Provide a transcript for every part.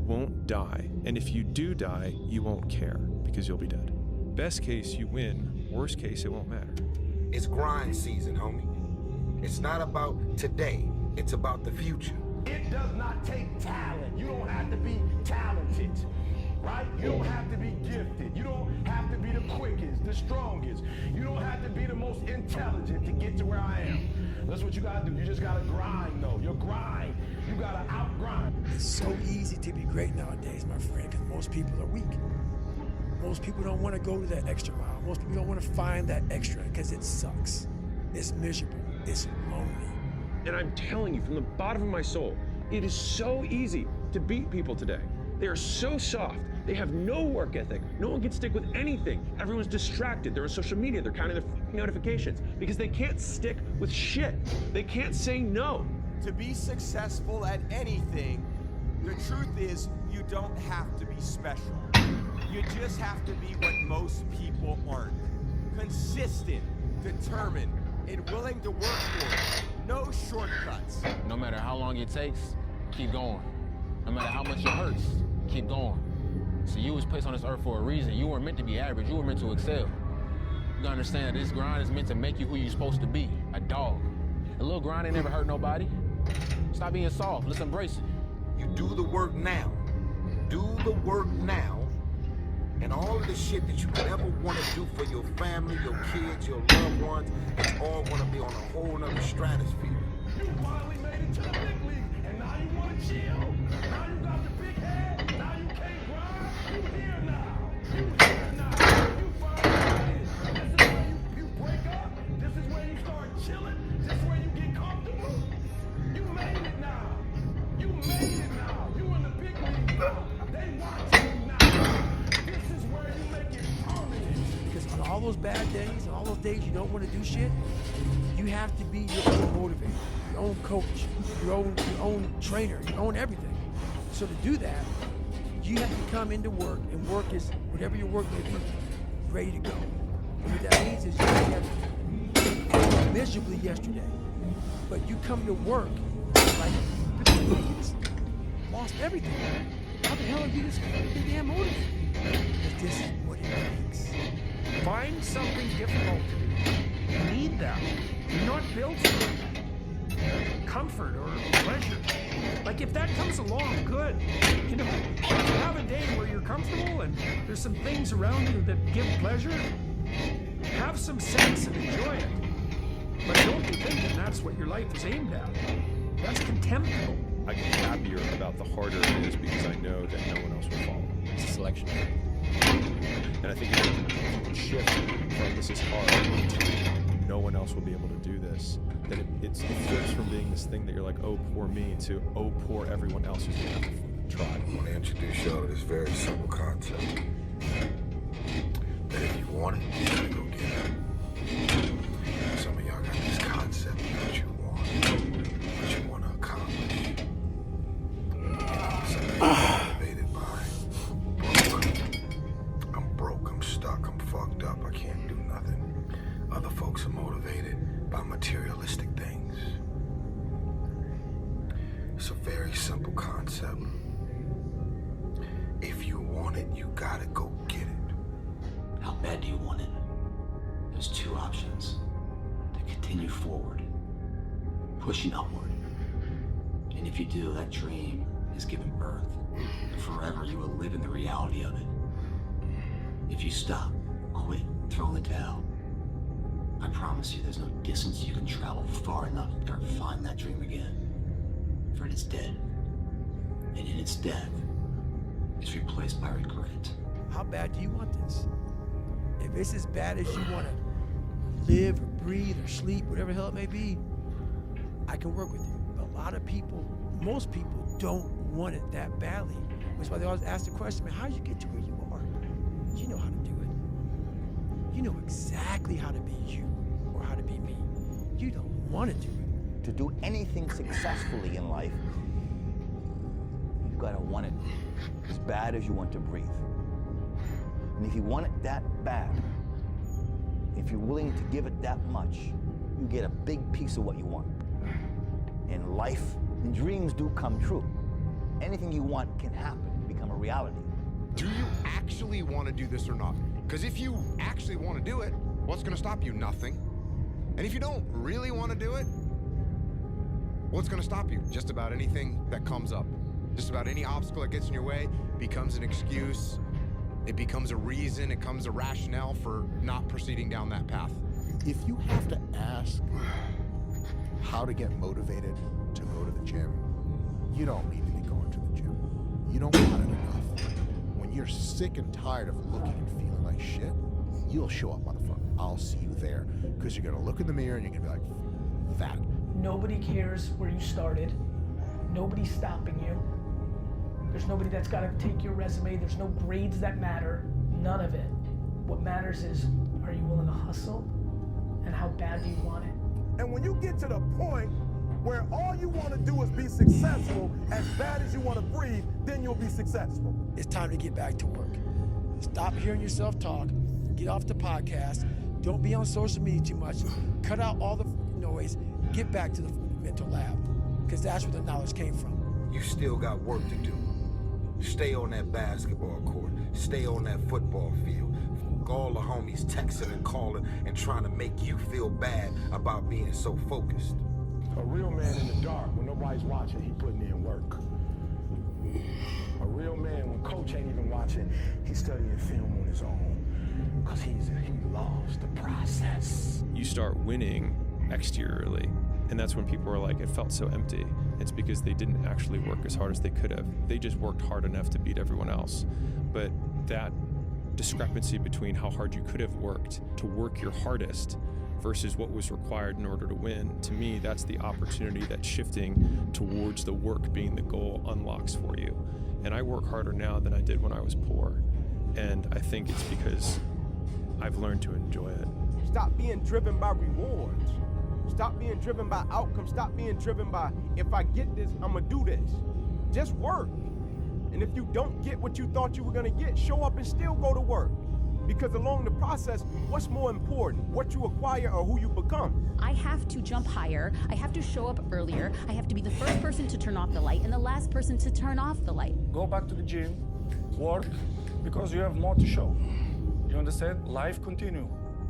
won't die. And if you do die, you won't care because you'll be dead. Best case, you win. Worst case, it won't matter. It's grind season, homie. It's not about today. It's about the future. It does not take talent. You don't have to be talented, right? You don't have to be gifted. You don't have to be the quickest, the strongest. You don't have to be the most intelligent to get to where I am. That's what you gotta do. You just gotta grind, though. Your grind. You gotta outgrind. It's so easy to be great nowadays, my friend, because most people are weak. Most people don't want to go to that extra mile. Most people don't want to find that extra because it sucks. It's miserable. It's lonely. And I'm telling you from the bottom of my soul, it is so easy to beat people today. They are so soft. They have no work ethic. No one can stick with anything. Everyone's distracted. They're on social media. They're counting their notifications because they can't stick with shit. They can't say no. To be successful at anything, the truth is you don't have to be special. You just have to be what most people aren't. Consistent, determined, and willing to work for it. No shortcuts. No matter how long it takes, keep going. No matter how much it hurts, keep going. So you was placed on this earth for a reason. You weren't meant to be average. You were meant to excel. You gotta understand that this grind is meant to make you who you're supposed to be, a dog. A little grind ain't never hurt nobody. Stop being soft. Let's embrace it. You do the work now. Do the work now. And all of the shit that you could ever want to do for your family, your kids, your loved ones, it's all going to be on a whole nother stratosphere. You finally made it to the big league, and now you want to chill. Now you got the big head. Now you can't grind. You here now. You here now. You finally made it. This is where you break up. This is where you start chilling. This is where you get comfortable. You made it now. You made it now. You in the big league now. They watching you now. This is where you make it permanent. Because on all those bad days, and all those days you don't want to do shit, you have to be your own motivator, your own coach, your own trainer, your own everything. So to do that, you have to come into work, and work is whatever your work may be, ready to go. And what that means is you have miserably yesterday, but you come to work like idiots, lost everything. How the hell are you just damn motivated? But this is what it takes. Find something difficult to do. You need that. You're not built for comfort or pleasure. Like if that comes along, good. You know, if you have a day where you're comfortable and there's some things around you that give pleasure, have some sense and enjoy it. But don't be thinking that's what your life is aimed at. That's contemptible. I get happier about the harder it is because I know that no one else will follow. It's a selection. And I think if you shift from this is hard to no one else will be able to do this, then it flips from being this thing that you're like, oh, poor me, to oh, poor everyone else who's going to have to try. I want to introduce y'all to this very simple concept. That if you want it, you gotta go get it. Some of y'all got this concept of what you want, what you want to accomplish. Some of you are motivated by broke. I'm broke, I'm stuck, I'm fucked up, I can't do nothing. Other folks are motivated by materialistic things. It's a very simple concept. If you want it, you gotta go get it. How bad do you want it? There's two options. To continue forward, pushing upward. And if you do, that dream is given birth. And forever you will live in the reality of it. If you stop, quit, throw in the towel, I promise you there's no distance you can travel far enough to ever find that dream again. For it is dead. And in its death, it's replaced by regret. How bad do you want this? If it's as bad as you want to live or breathe or sleep, whatever the hell it may be, I can work with you. But a lot of people, most people don't want it that badly. That's why they always ask the question, man, how did you get to where you are? You know how to do it. You know exactly how to be you or how to be me. You don't want to do it. To do anything successfully in life, you gotta want it as bad as you want to breathe. And if you want it that bad, if you're willing to give it that much, you get a big piece of what you want. And life and dreams do come true. anything you want can happen and become a reality. Do you actually want to do this or not? Because if you actually want to do it, what's going to stop you? Nothing. And if you don't really want to do it, what's going to stop you? Just about anything that comes up. Just about any obstacle that gets in your way becomes an excuse. It becomes a reason. It becomes a rationale for not proceeding down that path. If you have to ask how to get motivated to go to the gym, you don't need to be going to the gym. You don't want it enough. When you're sick and tired of looking and feeling like shit, you'll show up, motherfucker. I'll see you there. Because you're gonna look in the mirror and you're gonna be like, that. Nobody cares where you started. Nobody's stopping you. There's nobody that's got to take your resume. There's no grades that matter. None of it. What matters is, are you willing to hustle? And how bad do you want it? And when you get to the point where all you want to do is be successful, as bad as you want to breathe, then you'll be successful. It's time to get back to work. Stop hearing yourself talk. Get off the podcast. Don't be on social media too much. Cut out all the noise. Get back to the mental lab, because that's where the knowledge came from. You still got work to do. Stay on that basketball court. Stay on that football field. Fuck all the homies texting and calling and trying to make you feel bad about being so focused. A real man in the dark, when nobody's watching, he putting in work. A real man, when coach ain't even watching, he's studying film on his own. Because he loves the process. You start winning exteriorly, and that's when people are like, it felt so empty. It's because they didn't actually work as hard as they could have. They just worked hard enough to beat everyone else. But that discrepancy between how hard you could have worked to work your hardest versus what was required in order to win, to me, that's the opportunity that shifting towards the work being the goal unlocks for you. And I work harder now than I did when I was poor. And I think it's because I've learned to enjoy it. Stop being driven by rewards. Stop being driven by outcomes. Stop being driven by, if I get this, I'm gonna do this. Just work. And if you don't get what you thought you were gonna get, show up and still go to work. Because along the process, what's more important? What you acquire or who you become? I have to jump higher. I have to show up earlier. I have to be the first person to turn off the light and the last person to turn off the light. Go back to the gym, work, because you have more to show. You understand? Life continue.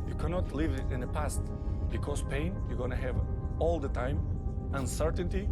You cannot live it in the past, because pain you're gonna have all the time, uncertainty,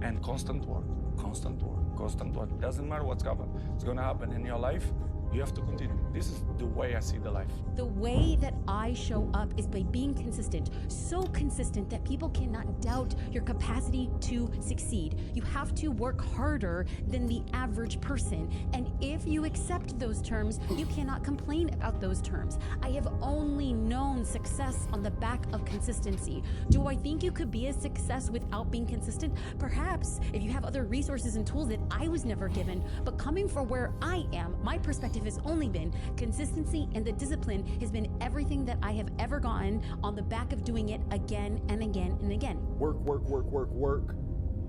and constant work. Constant work, constant work. Doesn't matter what's happening. It's gonna happen in your life. You have to continue. This is the way I see the life. The way that I show up is by being consistent. So consistent that people cannot doubt your capacity to succeed. You have to work harder than the average person. And if you accept those terms, you cannot complain about those terms. I have only known success on the back of consistency. Do I think you could be a success without being consistent? Perhaps, if you have other resources and tools that I was never given. But coming from where I am, my perspective has only been consistency, and the discipline has been everything that I have ever gotten on the back of doing it again and again and again. Work, work, work, work, work.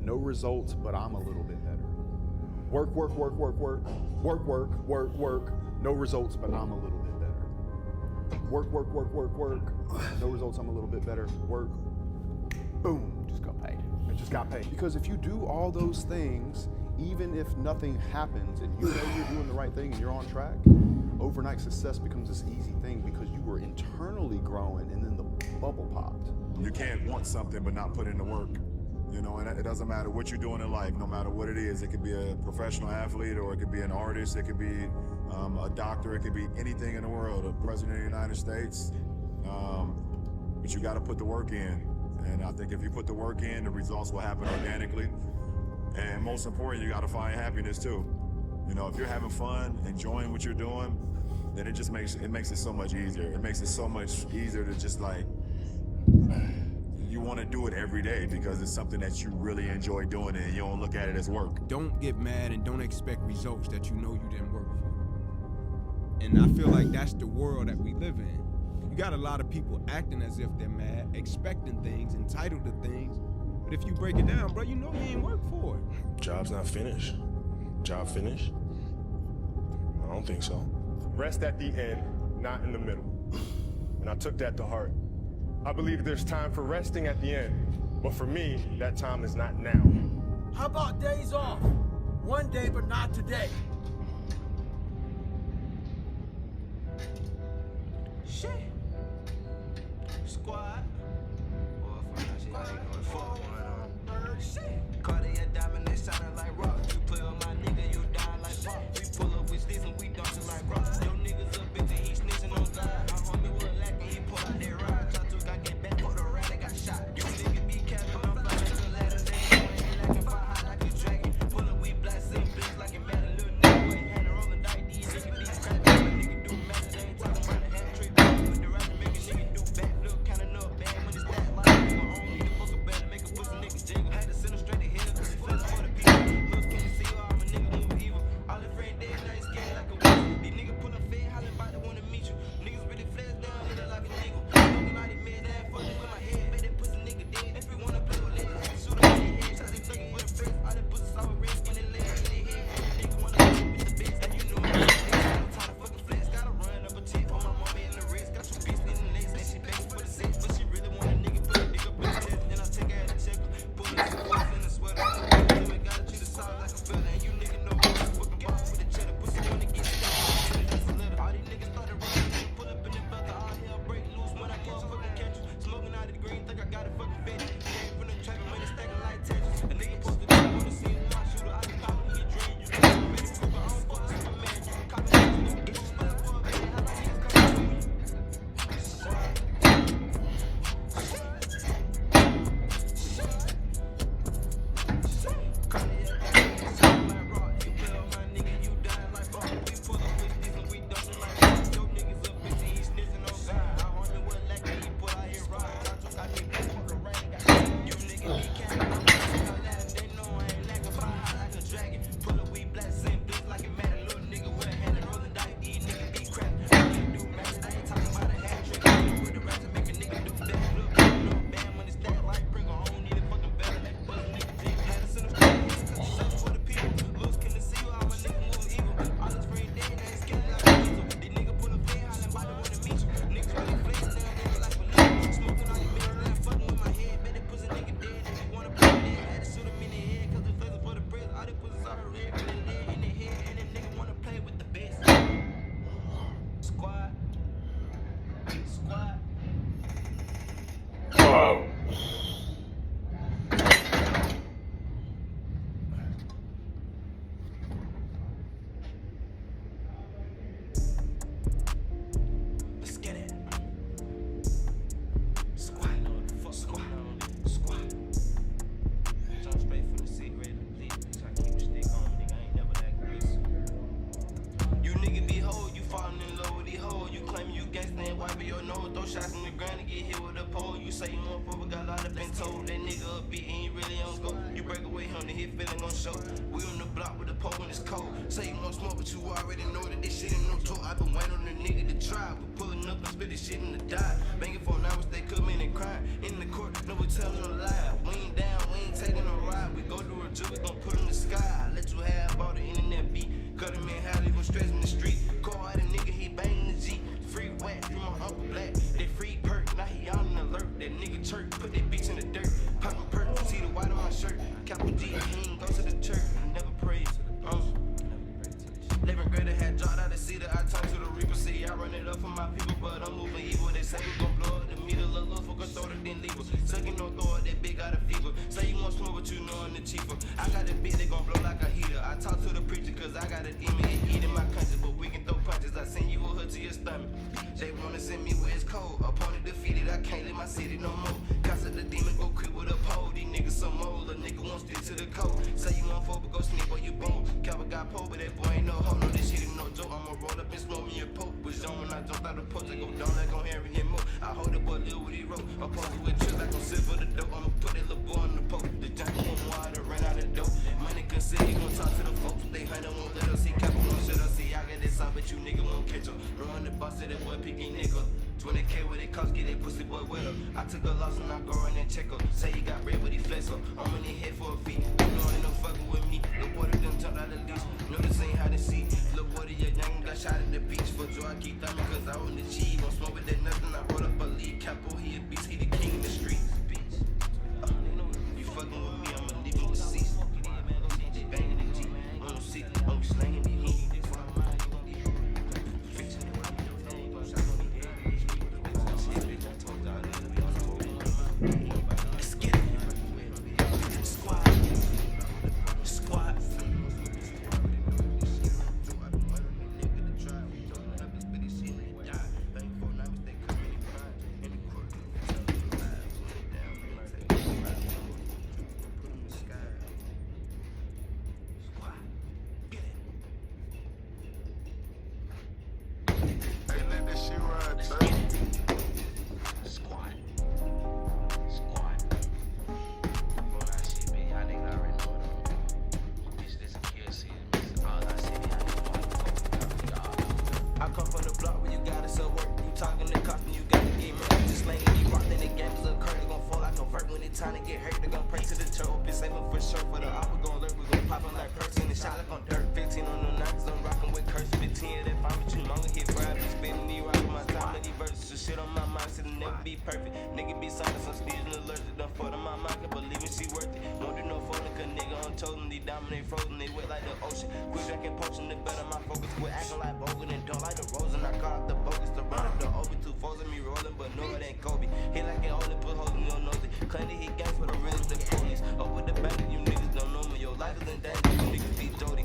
No results, but I'm a little bit better. Work, work, work, work, work. Work, work, work, work. No results, but I'm a little bit better. Work, work, work, work, work. No results, I'm a little bit better. Work. Boom, just got paid. I just got paid. Because if you do all those things, even if nothing happens and you know you're doing the right thing and you're on track, overnight success becomes this easy thing because you were internally growing and then the bubble popped. You can't want something but not put in the work. You know, and it doesn't matter what you're doing in life, no matter what it is. It could be a professional athlete, or it could be an artist, it could be a doctor, it could be anything in the world, a president of the United States. But you got to put the work in. And I think if you put the work in, the results will happen organically. And most important, you got to find happiness too. You know, if you're having fun, enjoying what you're doing, then it just makes it so much easier. It makes it so much easier to just like, you want to do it every day because it's something that you really enjoy doing and you don't look at it as work. Don't get mad and don't expect results that you know you didn't work for. And I feel like that's the world that we live in. You got a lot of people acting as if they're mad, expecting things, entitled to things. But if you break it down, bro, you know you ain't work for it. Job's not finished. Job finished? I don't think so. Rest at the end, not in the middle. And I took that to heart. I believe there's time for resting at the end, but for me, that time is not now. How about days off? One day, but not today. Shit. Squad. Cardiac diamond, they shining like rock. You play on my nigga, you die like pop. We pull up with sticks and we dancing like rock. Yo niggas a bitch and he snitching on God. My homie was lacking, he pull out that ride. Try to got get back for the ride, they got shot. You niggas be capping, I'm flying to the ladder. They ain't lacking, fire high like a dragon. Pull up, we blast and blitz like it matter. Little nigga, we had to roll the dice. These niggas be crapping. Nigga do matter, they ain't talking about a hat trick. With the rest make a nigga do back. Look kinda know bad when it's that like nigga. I don't need to fuck a better, make a pussy nigga jiggle. Had to send him straight to hell, cause he feelin' for the people. Look, can you see all my nigga move evil? All the friend dead, now he scared like a weasel. These niggas pull up fed, hollin' about they wanna meet you. Niggas really flash down, nigga like a nigga. Looking like they mad, they ain't fucking with my head. Bet that pussy nigga dead. If we wanna play with legends, had to shoot him in the head. Shot they thuggin' with a press. All that pussy saw a red skin and leg in their head. Nigga wanna play with the best, and you know I'm the best. I'm trying to fucking flex, gotta run up a check for my mama in the wrist. Got some bitch in the legs, and she begging for the sex, but she really want a nigga put a dick up in the chest. Then I take her out and check her. Pull up some boys in the sweater. You ain't gotta treat the sauce like a fella, and you nigga know what I'm fucking boss with the cheddar. Pussy wanna get it down, that's a letter. All these niggas started running, pull up in the feather, all hell break loose when I catch fucking catch you. Smoking out of the green, think I got it fucking fit. Came from the trap and money stacking like Tetris. A nigga posted up on the scene with my shooter. I just call me a dream. You know I'm ready to I don't fuck with Superman. You can copy me. Get you split for a bit. How like niggas come to me? slanging these hoes. This one of mine, you gon' get fixing it while you do it. Gon' shot on me head, bitch. Shit, bitch, I told y'all niggas be on the road. Let's get it. Squad. Squad. I come from the block where you gotta sell work. You talking to cops and you gotta get murdered. Just slanging these rocks, then the game is a curve. They gon' fall like a vert when it's time to get hurt. They gon' pray to the turtle. Been saving for sure. For the op, we gon' lurk. We gon' pop 'em like perks in the shot like on dirt. 15 on the knocks, I'm rockin' with curse. 15 of that fine, but you longer hit fried. Been spinning these rockin' my time with these verses. So shit on my mind, shit'll never be perfect. Nigga be silent, some sneezing allergic. Done for my mind, can believe it, she worth it. Won't do no phone, cause nigga unchosen. These dominate frozen, they wet like the ocean. Quit drinking potion, the better my focus. Quit acting like bogan and don't like the rose. And I call it the bogus, the run up the over. Two foes of me rolling, but no, it ain't Kobe. He like it only put holes in your nose. Claim that he gangs for the real, the police. Up with the bank, you niggas don't know me. Your life is in danger, you niggas be Jody.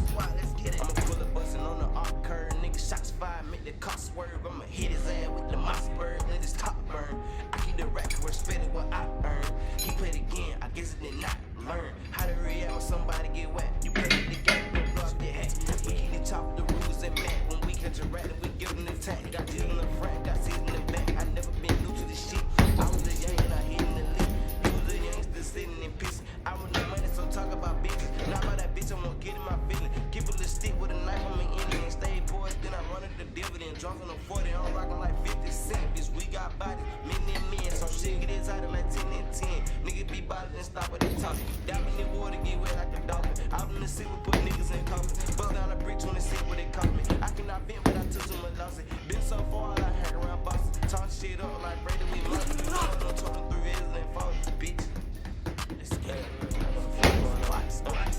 Squad, let's get it. I'ma pull a bustin' on the arc curve. Nigga shots fired, make the cops swerve. I'ma hit his ass with the Mossberg, let his top burn. I keep the record, respect what I earn. He played again, I guess it did not learn how to react when somebody get wet. You play the game, don't blow up your hat. We keep the top, the rules and mad. When we catch a rat, we give them the tag. Got tears in the front, got seeds in the back. I never been new to this shit. I was a young and I hit in the league. You was a youngster sitting in peace. I was no money, so talk about business. Not about that bitch, I won't get in my feeling. Keep a little stick with a knife on my enemy and stay poised. Then I run at the dividend, dropping them 40. I'm rocking like 50 cents. Bitch, we got bodies, many and men. So shit get excited like 10 and 10. Nigga be bothered and stop what they talking. Down in the water, get wet like a dolphin. Out in the city, we put niggas in coffins. Bust down a brick 26 where they call me. I cannot vent, but I took too much losses. Been so far, I hang around bosses. Talk shit up like Brady, we must. You know, I'm talking 3 years and 4, bitch. Let's get it. Squat.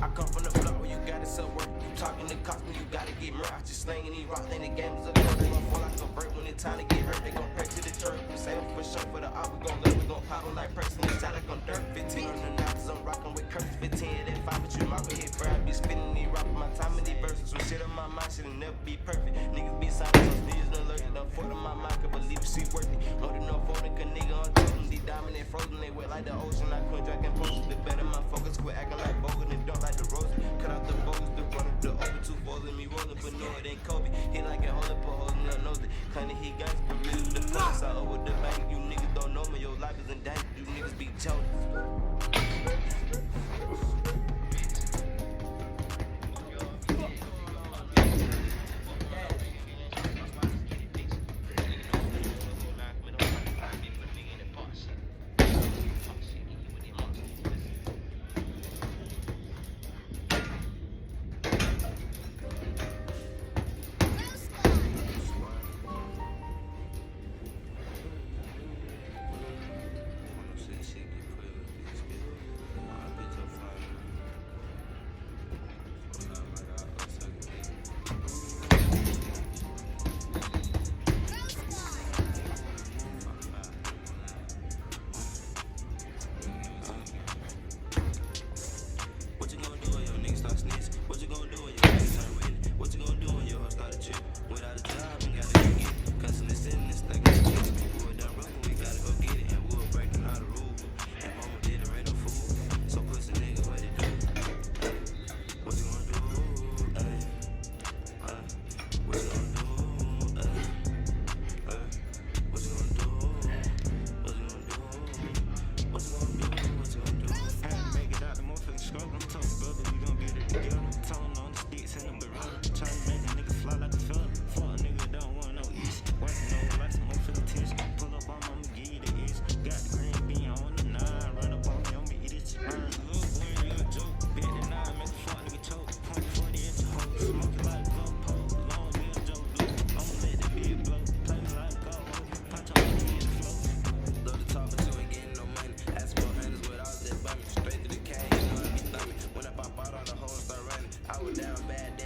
I come from the block where you gotta sell work. You talking to cops and you gotta get murdered. I just slanging these rocks, then the game is a curve. They gon' fall like a bird when it's time to get hurt. They gon' pray to the church. We saving for sure for the op. We gon' let, we gon' pop 'em like person. They shot like on dirt. 15 on the knocks, I'm rockin' with curse. 15 of that 5, but you mark hit fried. Be spinning these rocks, my time in these verses. Some shit on my mind, shit'll never be perfect. Niggas be silent, some sneezing allergic. Done for my mind, can believe she worth it. Won't do no phone, cause nigga unchosen. These dominate frozen, they wet like the ocean. I quit drinking potions, the better my focus. Quit acting like bogan and don't like the rose. Cut out the bogus, the run up the over. Two foes in me rolling, but no, it ain't Kobe. He like it only put holes in your nose. Claim that he gangs, but really the police. I over the bank, you niggas don't know me. Your life is in danger, you niggas be choking. down bad